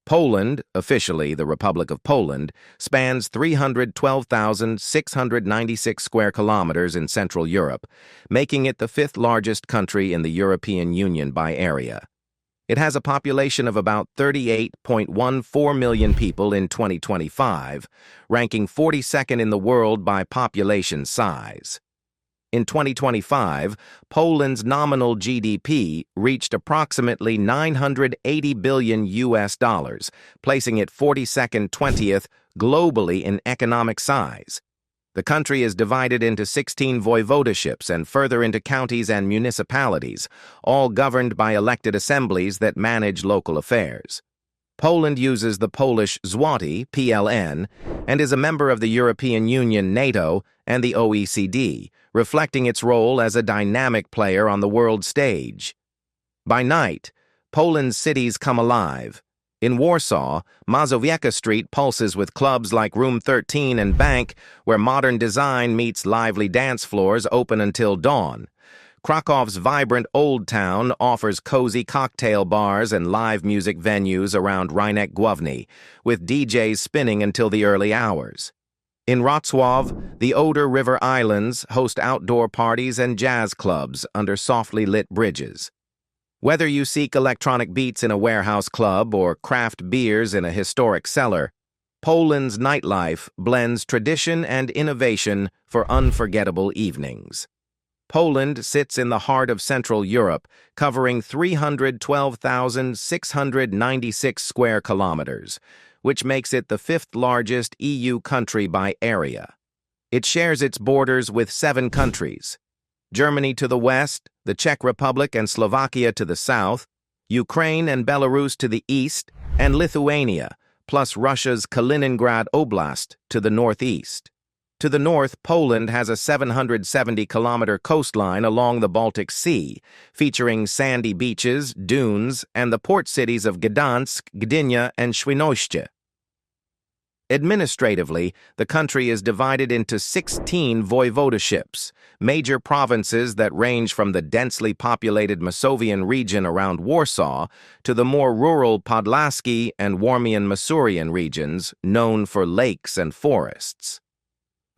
Poland, officially the Republic of Poland, spans 312,696 square kilometers in Central Europe, making it the fifth largest country in the European Union by area. It has a population of about 38.14 million people in 2025, ranking 42nd in the world by population size. In 2025, Poland's nominal GDP reached approximately $980 billion, placing it 42nd 20th globally in economic size. The country is divided into 16 voivodeships and further into counties and municipalities, all governed by elected assemblies that manage local affairs. Poland uses the Polish zloty, PLN, and is a member of the European Union, NATO, and the OECD, reflecting its role as a dynamic player on the world stage. By night, Poland's cities come alive. In Warsaw, Mazowiecka Street pulses with clubs like Room 13 and Bank, where modern design meets lively dance floors open until dawn. Krakow's vibrant Old Town offers cozy cocktail bars and live music venues around Rynek Główny, with DJs spinning until the early hours. In Wrocław, the Oder River Islands host outdoor parties and jazz clubs under softly lit bridges. Whether you seek electronic beats in a warehouse club or craft beers in a historic cellar, Poland's nightlife blends tradition and innovation for unforgettable evenings. Poland sits in the heart of Central Europe, covering 312,696 square kilometers, which makes it the fifth largest EU country by area. It shares its borders with 7 countries: Germany to the west, the Czech Republic and Slovakia to the south, Ukraine and Belarus to the east, and Lithuania, plus Russia's Kaliningrad Oblast to the northeast. To the north, Poland has a 770-kilometer coastline along the Baltic Sea, featuring sandy beaches, dunes, and the port cities of Gdansk, Gdynia, and Świnoujście. Administratively, the country is divided into 16 voivodeships, major provinces that range from the densely populated Masovian region around Warsaw to the more rural Podlaskie and Warmian-Masurian regions known for lakes and forests.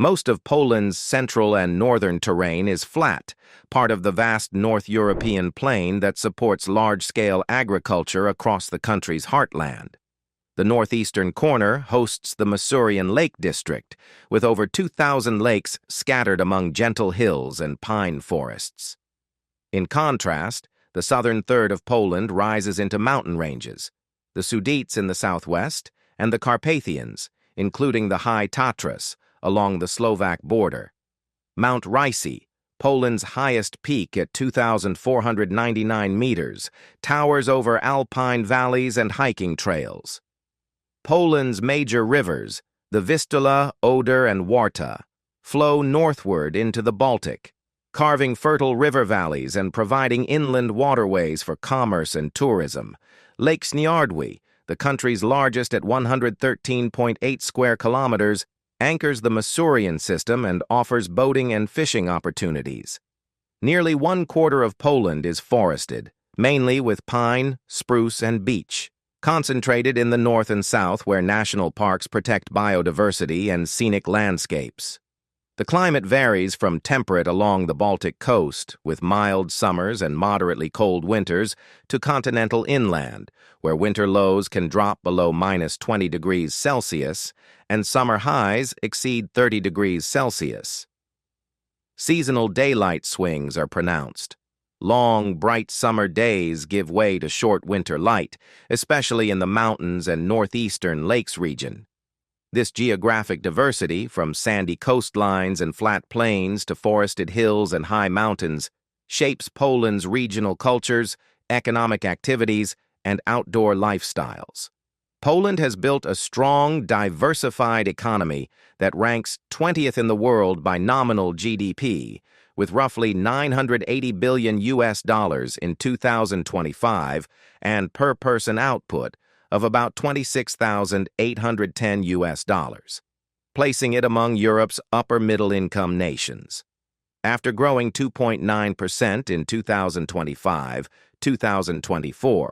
Most of Poland's central and northern terrain is flat, part of the vast North European plain that supports large-scale agriculture across the country's heartland. The northeastern corner hosts the Masurian Lake District, with over 2,000 lakes scattered among gentle hills and pine forests. In contrast, the southern third of Poland rises into mountain ranges, the Sudetes in the southwest, and the Carpathians, including the High Tatras, along the Slovak border. Mount Rysy, Poland's highest peak at 2,499 meters, towers over alpine valleys and hiking trails. Poland's major rivers, the Vistula, Oder, and Warta, flow northward into the Baltic, carving fertile river valleys and providing inland waterways for commerce and tourism. Lake Śniardwy, the country's largest at 113.8 square kilometers, anchors the Masurian system and offers boating and fishing opportunities. Nearly 1/4 of Poland is forested, mainly with pine, spruce, and beech, concentrated in the north and south where national parks protect biodiversity and scenic landscapes. The climate varies from temperate along the Baltic coast, with mild summers and moderately cold winters, to continental inland, where winter lows can drop below -20 degrees Celsius and summer highs exceed 30 degrees Celsius. Seasonal daylight swings are pronounced. Long, bright summer days give way to short winter light, especially in the mountains and northeastern lakes region. This geographic diversity, from sandy coastlines and flat plains to forested hills and high mountains, shapes Poland's regional cultures, economic activities, and outdoor lifestyles. Poland has built a strong, diversified economy that ranks 20th in the world by nominal GDP, with roughly $980 billion in 2025 and per-person output of about $26,810, placing it among Europe's upper-middle-income nations. After growing 2.9% in 2025-2024,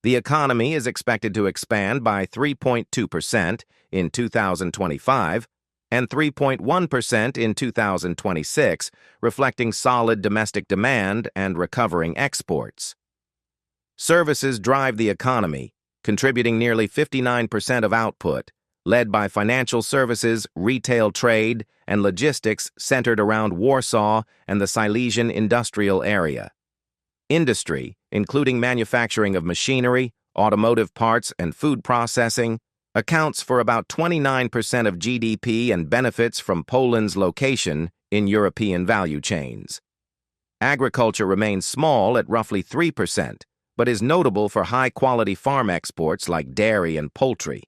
The economy is expected to expand by 3.2% in 2025 and 3.1% in 2026, reflecting solid domestic demand and recovering exports. Services drive the economy, contributing nearly 59% of output, led by financial services, retail trade, and logistics centered around Warsaw and the Silesian industrial area. Industry, including manufacturing of machinery, automotive parts, and food processing, accounts for about 29% of GDP and benefits from Poland's location in European value chains. Agriculture remains small at roughly 3%, but is notable for high-quality farm exports like dairy and poultry.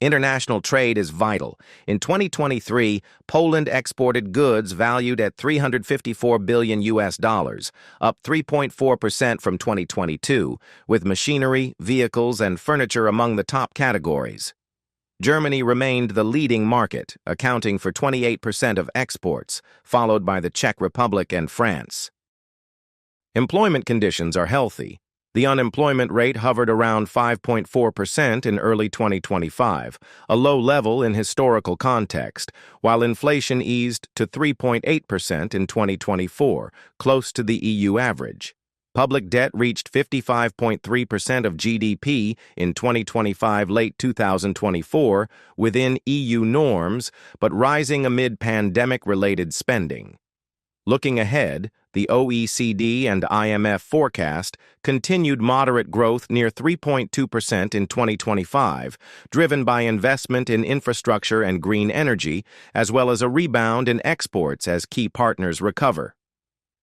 International trade is vital. In 2023, Poland exported goods valued at $354 billion, up 3.4% from 2022, with machinery, vehicles, and furniture among the top categories. Germany remained the leading market, accounting for 28% of exports, followed by the Czech Republic and France. Employment conditions are healthy. The unemployment rate hovered around 5.4% in early 2025, a low level in historical context, while inflation eased to 3.8% in 2024, close to the EU average. Public debt reached 55.3% of GDP in 2025, late 2024, within EU norms, but rising amid pandemic-related spending. Looking ahead, the OECD and IMF forecast continued moderate growth near 3.2% in 2025, driven by investment in infrastructure and green energy, as well as a rebound in exports as key partners recover.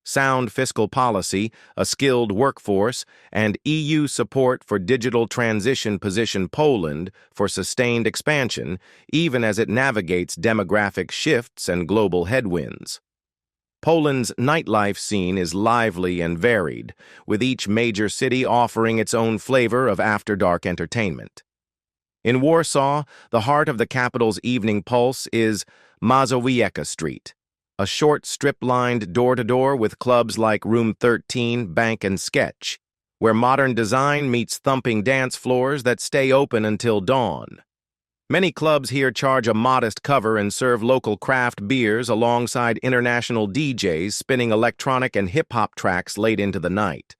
Sound fiscal policy, a skilled workforce, and EU support for digital transition position Poland for sustained expansion, even as it navigates demographic shifts and global headwinds. Poland's nightlife scene is lively and varied, with each major city offering its own flavor of after-dark entertainment. In Warsaw, the heart of the capital's evening pulse is Mazowiecka Street, a short strip lined door-to-door with clubs like Room 13, Bank and Sketch, where modern design meets thumping dance floors that stay open until dawn. Many clubs here charge a modest cover and serve local craft beers alongside international DJs spinning electronic and hip-hop tracks late into the night.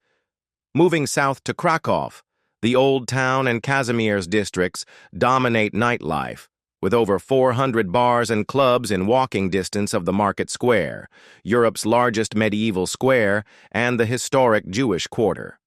Moving south to Kraków, the Old Town and Kazimierz districts dominate nightlife, with over 400 bars and clubs in walking distance of the Market Square, Europe's largest medieval square, and the historic Jewish Quarter.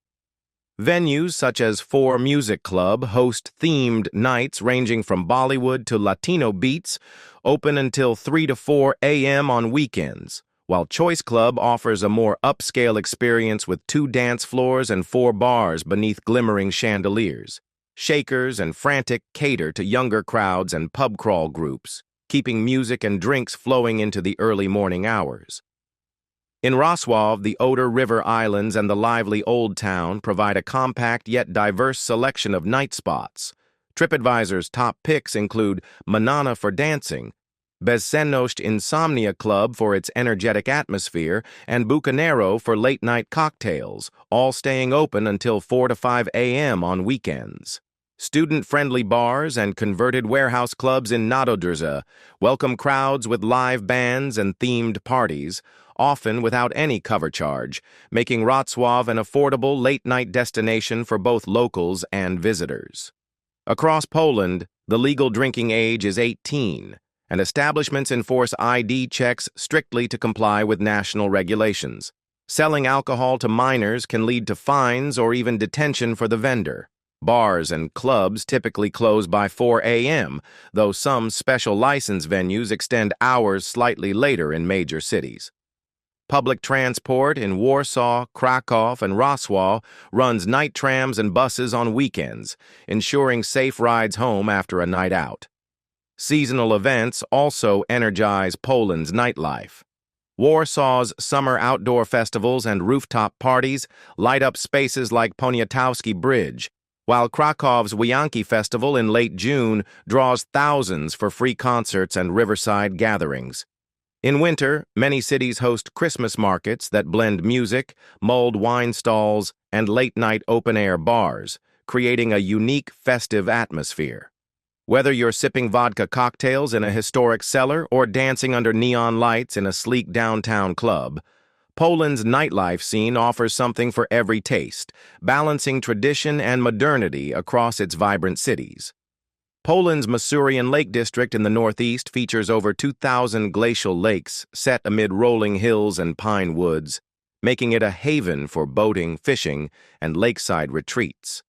Venues such as Four Music Club host themed nights ranging from Bollywood to Latino beats, open until 3 to 4 a.m. on weekends, while Choice Club offers a more upscale experience with 2 dance floors and 4 bars beneath glimmering chandeliers. Shakers and Frantic cater to younger crowds and pub crawl groups, keeping music and drinks flowing into the early morning hours. In Wrocław, the Oder River Islands and the lively Old Town provide a compact yet diverse selection of night spots. TripAdvisor's top picks include Manana for dancing, Bezsenność Insomnia Club for its energetic atmosphere, and Bucanero for late-night cocktails, all staying open until 4 to 5 a.m. on weekends. Student-friendly bars and converted warehouse clubs in Nadodrza welcome crowds with live bands and themed parties, often without any cover charge, making Wrocław an affordable late-night destination for both locals and visitors. Across Poland, the legal drinking age is 18, and establishments enforce ID checks strictly to comply with national regulations. Selling alcohol to minors can lead to fines or even detention for the vendor. Bars and clubs typically close by 4 a.m., though some special license venues extend hours slightly later in major cities. Public transport in Warsaw, Kraków, and Wrocław runs night trams and buses on weekends, ensuring safe rides home after a night out. Seasonal events also energize Poland's nightlife. Warsaw's summer outdoor festivals and rooftop parties light up spaces like Poniatowski Bridge, while Krakow's Wianki Festival in late June draws thousands for free concerts and riverside gatherings. In winter, many cities host Christmas markets that blend music, mulled wine stalls, and late-night open-air bars, creating a unique festive atmosphere. Whether you're sipping vodka cocktails in a historic cellar or dancing under neon lights in a sleek downtown club, Poland's nightlife scene offers something for every taste, balancing tradition and modernity across its vibrant cities. Poland's Masurian Lake District in the northeast features over 2,000 glacial lakes set amid rolling hills and pine woods, making it a haven for boating, fishing, and lakeside retreats.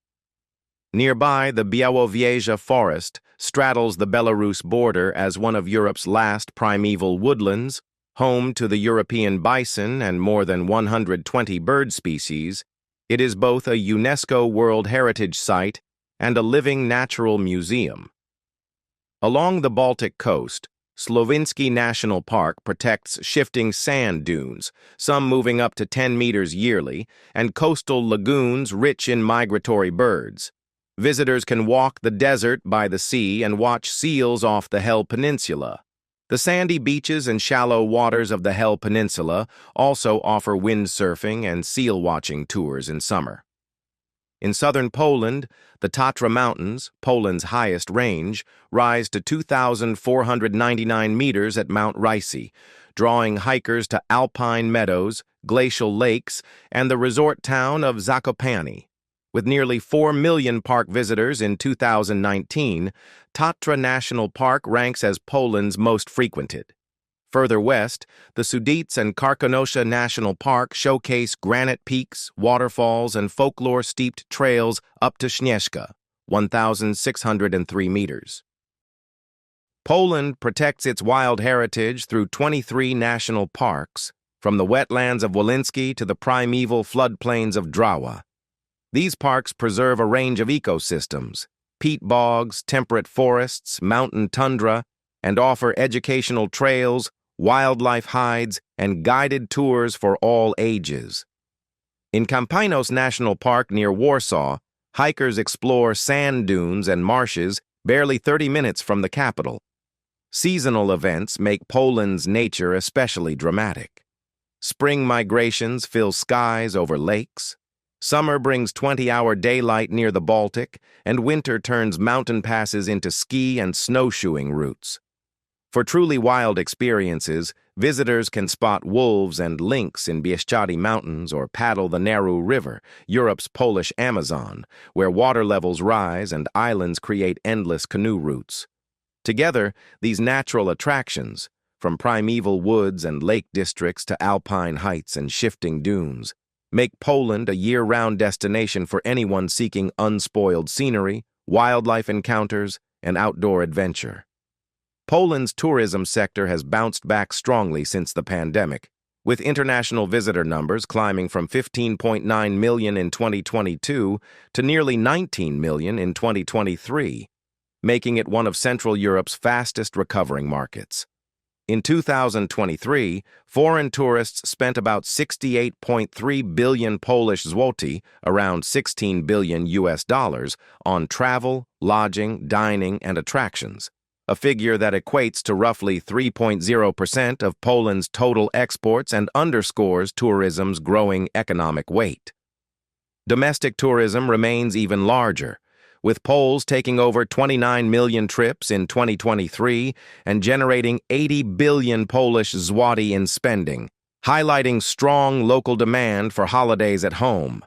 Nearby, the Białowieża forest straddles the Belarus border as one of Europe's last primeval woodlands, home to the European bison and more than 120 bird species. It is both a UNESCO World Heritage Site and a living natural museum. Along the Baltic coast, Slovinsky National Park protects shifting sand dunes, some moving up to 10 meters yearly, and coastal lagoons rich in migratory birds. Visitors can walk the desert by the sea and watch seals off the Hel Peninsula. The sandy beaches and shallow waters of the Hel Peninsula also offer windsurfing and seal-watching tours in summer. In southern Poland, the Tatra Mountains, Poland's highest range, rise to 2,499 meters at Mount Rysy, drawing hikers to alpine meadows, glacial lakes, and the resort town of Zakopane. With nearly 4 million park visitors in 2019, Tatra National Park ranks as Poland's most frequented. Further west, the Sudetes and Karkonosze National Park showcase granite peaks, waterfalls, and folklore-steeped trails up to Śnieżka, 1,603 meters. Poland protects its wild heritage through 23 national parks, from the wetlands of Wolyński to the primeval floodplains of Drawa. These parks preserve a range of ecosystems, peat bogs, temperate forests, mountain tundra, and offer educational trails, wildlife hides, and guided tours for all ages. In Kampinos National Park near Warsaw, hikers explore sand dunes and marshes barely 30 minutes from the capital. Seasonal events make Poland's nature especially dramatic. Spring migrations fill skies over lakes. Summer brings 20-hour daylight near the Baltic, and winter turns mountain passes into ski and snowshoeing routes. For truly wild experiences, visitors can spot wolves and lynx in Bieszczady Mountains or paddle the Narew River, Europe's Polish Amazon, where water levels rise and islands create endless canoe routes. Together, these natural attractions, from primeval woods and lake districts to alpine heights and shifting dunes, make Poland a year-round destination for anyone seeking unspoiled scenery, wildlife encounters, and outdoor adventure. Poland's tourism sector has bounced back strongly since the pandemic, with international visitor numbers climbing from 15.9 million in 2022 to nearly 19 million in 2023, making it one of Central Europe's fastest recovering markets. In 2023, foreign tourists spent about 68.3 billion Polish zloty, around 16 billion US dollars, on travel, lodging, dining, and attractions, a figure that equates to roughly 3.0% of Poland's total exports and underscores tourism's growing economic weight. Domestic tourism remains even larger, with Poles taking over 29 million trips in 2023 and generating 80 billion Polish zloty in spending, highlighting strong local demand for holidays at home.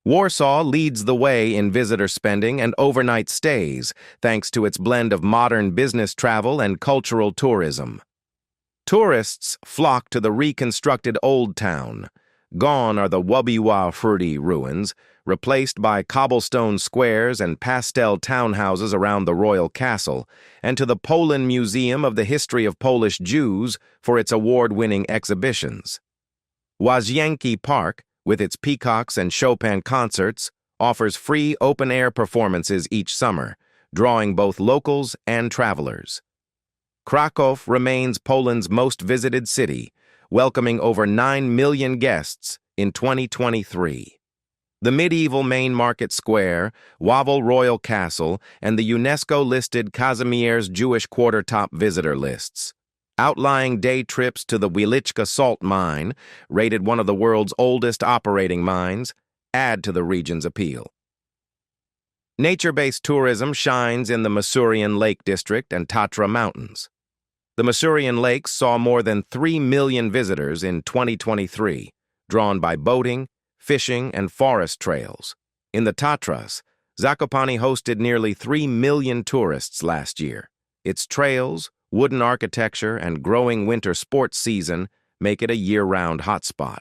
Warsaw leads the way in visitor spending and overnight stays, thanks to its blend of modern business travel and cultural tourism. Tourists flock to the reconstructed Old Town. Gone are the Łubiła ruins, replaced by cobblestone squares and pastel townhouses around the royal castle, and to the Poland Museum of the History of Polish Jews for its award-winning exhibitions. Łazienki Park, with its peacocks and Chopin concerts, offers free open-air performances each summer, drawing both locals and travelers. Kraków remains Poland's most visited city, welcoming over 9 million guests in 2023. The medieval Main Market Square, Wawel Royal Castle, and the UNESCO-listed Kazimierz Jewish Quarter top visitor lists. Outlying day trips to the Wieliczka salt mine, rated one of the world's oldest operating mines, add to the region's appeal. Nature-based tourism shines in the Masurian Lake District and Tatra Mountains. The Masurian Lakes saw more than 3 million visitors in 2023, drawn by boating, fishing, and forest trails. In the Tatras, Zakopane hosted nearly 3 million tourists last year. Its trails, wooden architecture, and growing winter sports season make it a year-round hotspot.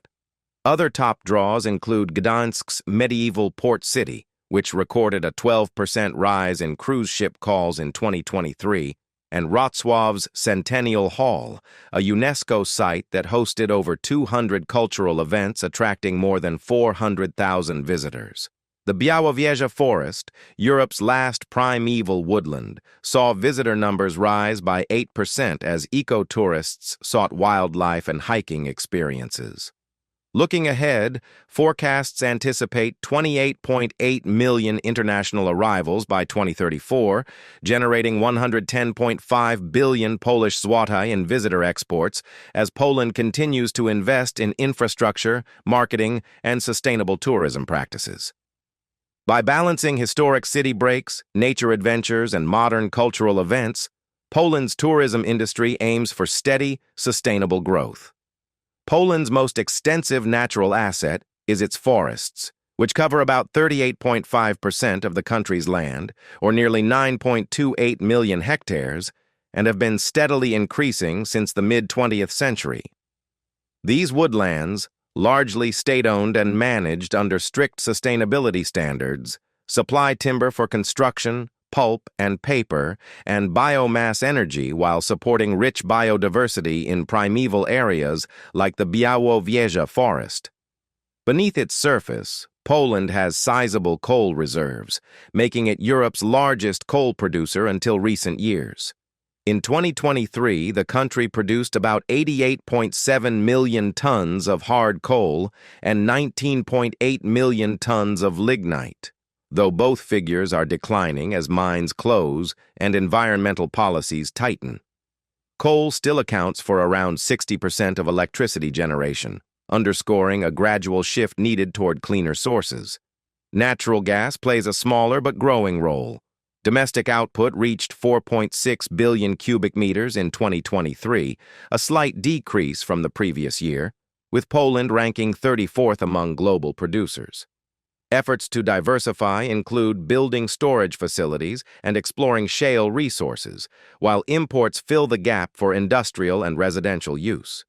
Other top draws include Gdansk's medieval port city, which recorded a 12% rise in cruise ship calls in 2023, and Wrocław's Centennial Hall, a UNESCO site that hosted over 200 cultural events attracting more than 400,000 visitors. The Białowieża Forest, Europe's last primeval woodland, saw visitor numbers rise by 8% as eco-tourists sought wildlife and hiking experiences. Looking ahead, forecasts anticipate 28.8 million international arrivals by 2034, generating 110.5 billion Polish zloty in visitor exports as Poland continues to invest in infrastructure, marketing, and sustainable tourism practices. By balancing historic city breaks, nature adventures, and modern cultural events, Poland's tourism industry aims for steady, sustainable growth. Poland's most extensive natural asset is its forests, which cover about 38.5% of the country's land, or nearly 9.28 million hectares, and have been steadily increasing since the mid-20th century. These woodlands, largely state-owned and managed under strict sustainability standards, supply timber for construction, pulp and paper, and biomass energy while supporting rich biodiversity in primeval areas like the Białowieża forest. Beneath its surface, Poland has sizable coal reserves, making it Europe's largest coal producer until recent years. In 2023, the country produced about 88.7 million tons of hard coal and 19.8 million tons of lignite, though both figures are declining as mines close and environmental policies tighten. Coal still accounts for around 60% of electricity generation, underscoring a gradual shift needed toward cleaner sources. Natural gas plays a smaller but growing role. Domestic output reached 4.6 billion cubic meters in 2023, a slight decrease from the previous year, with Poland ranking 34th among global producers. Efforts to diversify include building storage facilities and exploring shale resources, while imports fill the gap for industrial and residential use.